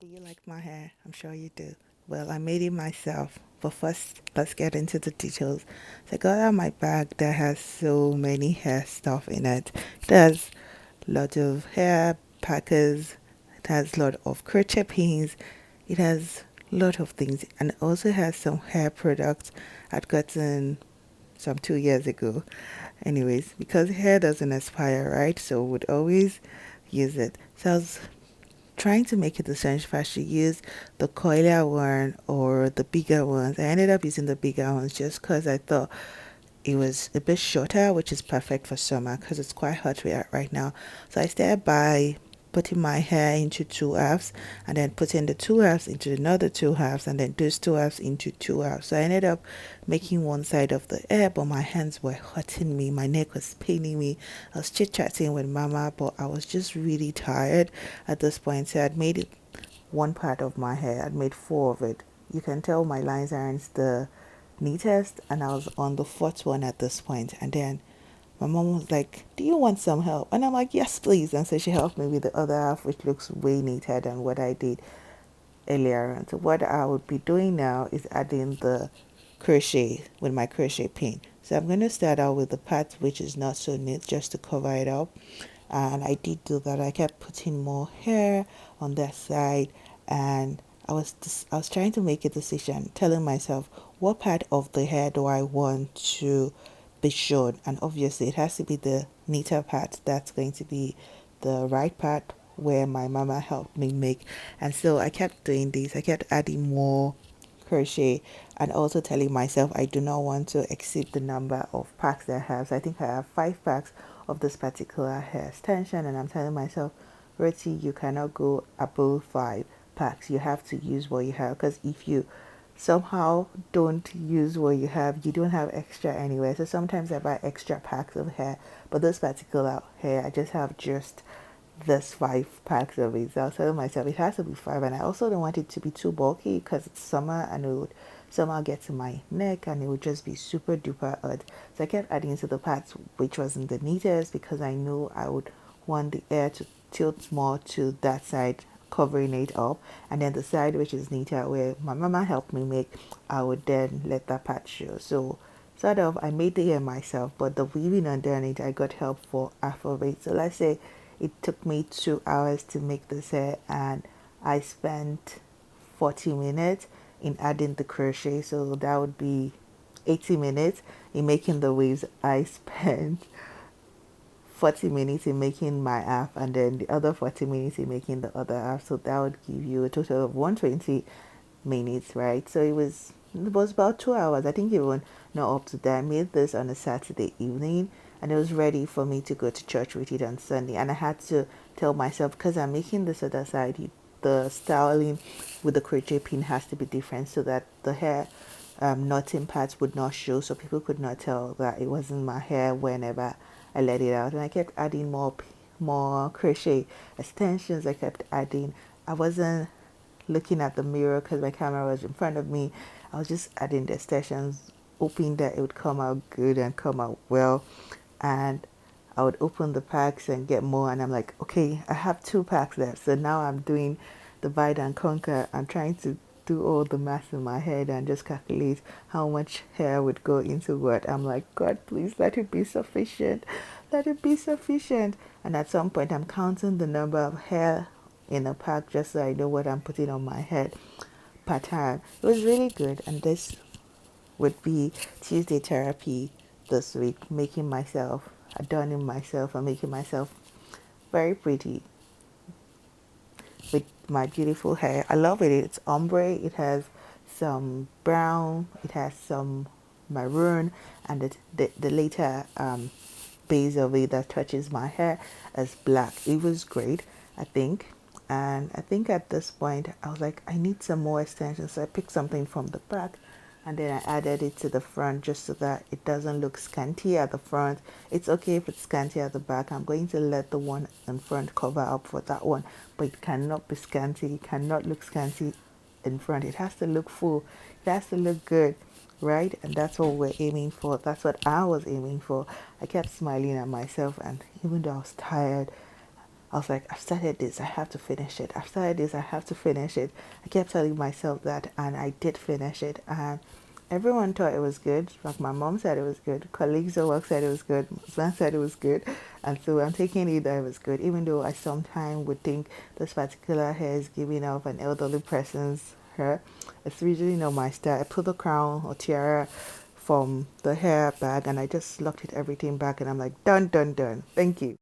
Do you like my hair? I'm sure you do. Well, I made it myself. But first, let's get into the details. So I got out my bag that has so many hair stuff in it. It has a lot of hair packers. It has a lot of crochet pins. It has a lot of things. And it also has some hair products I'd gotten some 2 years ago. Anyways, because hair doesn't expire, right? So would always use it. So I was trying to make a decision if I should use the coilier one or the bigger ones. I ended up using the bigger ones just because I thought it was a bit shorter, which is perfect for summer because it's quite hot right now. So I started by putting my hair into two halves and then putting the two halves into another two halves and then those two halves into two halves. So I ended up making one side of the hair, but my hands were hurting me. My neck was paining me. I was chit chatting with mama, but I was just really tired at this point. So I'd made it one part of my hair. I'd made four of it. You can tell my lines aren't the neatest, and I was on the fourth one at this point. And then my mom was like, "Do you want some help?" And I'm like, "Yes, please." And so she helped me with the other half, which looks way neater than what I did earlier. And so what I would be doing now is adding the crochet with my crochet pin. So I'm going to start out with the part which is not so neat just to cover it up. And I did do that. I kept putting more hair on that side, and I was trying to make a decision, telling myself what part of the hair do I want to be shown, and obviously it has to be the neater part. That's going to be the right part where my mama helped me make. And so I kept doing this. I kept adding more crochet and also telling myself I do not want to exceed the number of packs that I have. So I think I have 5 packs of this particular hair extension, and I'm telling myself, Roti, you cannot go above 5 packs. You have to use what you have, because if you somehow don't use what you have, you don't have extra anyway. So sometimes I buy extra packs of hair, but this particular hair, I just have just this 5 packs of it. So I was telling myself it has to be five, and I also don't want it to be too bulky because it's summer and it would somehow get to my neck and it would just be super duper odd. So I kept adding to the parts which wasn't the neatest because I knew I would want the hair to tilt more to that side, covering it up, and then the side which is neater where my mama helped me make, I would then let that part show. So sort of I made the hair myself, but the weaving underneath I got help for half of it. So let's say it took me 2 hours to make this hair, and I spent 40 minutes in adding the crochet, so that would be 80 minutes in making the waves. I spent 40 minutes in making my half, and then the other 40 minutes in making the other half, so that would give you a total of 120 minutes, right? So it was about 2 hours. I think even not up to that. I made this on a Saturday evening, and it was ready for me to go to church with it on Sunday. And I had to tell myself, because I'm making this other side, the styling with the crochet pin has to be different so that the hair knotting parts would not show, so people could not tell that it wasn't my hair whenever I let it out. And I kept adding more crochet extensions. I kept adding. I wasn't looking at the mirror because my camera was in front of me. I was just adding the extensions, hoping that it would come out good and come out well. And I would open the packs and get more. And I'm like, okay, I have 2 packs left. So now I'm doing divide and conquer. I'm trying to do all the math in my head and just calculate how much hair would go into what. I'm like, God, please let it be sufficient. Let it be sufficient. And at some point, I'm counting the number of hair in a pack just so I know what I'm putting on my head per time. It was really good. And this would be Tuesday therapy this week, making myself, adorning myself, and making myself very pretty with my beautiful hair. I love it. It's ombre. It has some brown. It has some maroon, and the later base of it that touches my hair is black. It was great, I think. And I think at this point, I was like, I need some more extensions. So I picked something from the back and then I added it to the front just so that it doesn't look scanty at the front. It's okay if it's scanty at the back. I'm going to let the one in front cover up for that one, but it cannot be scanty. It cannot look scanty in front. It has to look full. It has to look good, right? And that's what we're aiming for. That's what I was aiming for. I kept smiling at myself, and even though I was tired, I was like, I've started this, I have to finish it. I've started this, I have to finish it. I kept telling myself that, and I did finish it. And everyone thought it was good. Like my mom said it was good. Colleagues at work said it was good. My husband said it was good. And so I'm taking it that it was good, even though I sometimes would think this particular hair is giving off an elderly person's hair. It's usually not my style. I put the crown or tiara from the hair bag and I just locked it everything back and I'm like, done, done, done. Thank you.